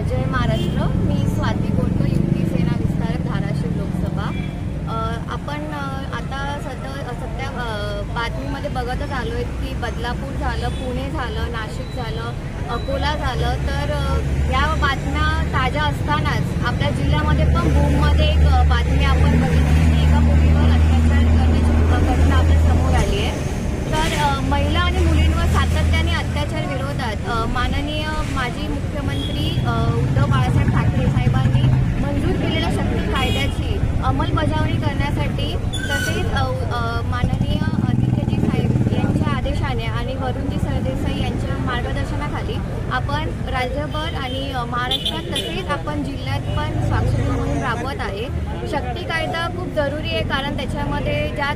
जय महाराष्ट्र। मी स्वाती कोटकर, युक्ती सेना विस्तारक, धाराशिव लोकसभा। आपण आता सध्या बातमीमध्ये बघतच आलो आहे की बदलापूर झालं, पुणे झालं, नाशिक झालं, अकोला झालं। तर या बातम्या ताज्या असतानाच आपल्या जिल्ह्यामध्ये पण भूममध्ये एक बातमी आपण बघितली की एका मुलीवर अत्याचार करण्याची घटना आपल्या समोर आली आहे। तर महिला आणि मुलींवर सातत्याने अत्याचार विरोधात माननीय माजी मुख्यमंत्री उद्धव बाळासाहेब ठाकरे साहेबांनी मंजूर केलेल्या शक्ती कायद्याची अंमलबजावणी करण्यासाठी तसेच माननीय दिग्गजी साहेब यांच्या आदेशाने आणि वरुणजी सरदेसाई यांच्या मार्गदर्शनाखाली आपण राज्यभर आणि महाराष्ट्रात तसेच आपण जिल्ह्यात पण स्वाक्षरी मोहीम राबवत आहे। शक्ती कायदा खूप जरुरी आहे, कारण त्याच्यामध्ये ज्या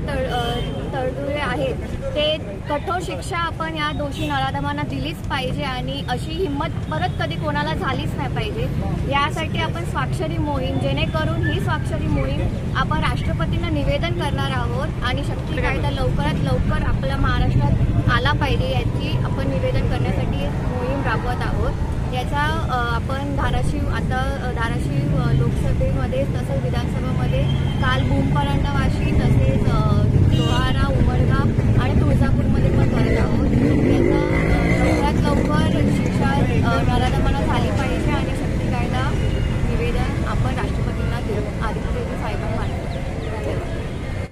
तरतुदी आहेत ते कठोर शिक्षा आपण या दोषी नराधमांना दिलीच पाहिजे आणि अशी हिंमत परत कधी कोणाला झालीच नाही पाहिजे। यासाठी आपण स्वाक्षरी मोहीम, जेणेकरून ही स्वाक्षरी मोहीम आपण राष्ट्रपतींना निवेदन करणार आहोत आणि शक्ती कायदा लवकरात लवकर आपल्या महाराष्ट्रात आला पाहिजे याची आपण निवेदन करण्यासाठी मोहीम राबवत आहोत। याचा आपण धाराशिव लोकसभेमध्ये तसेच विधानसभेमध्ये काल भूम परंडा वाशी तसेच लोहारा उमर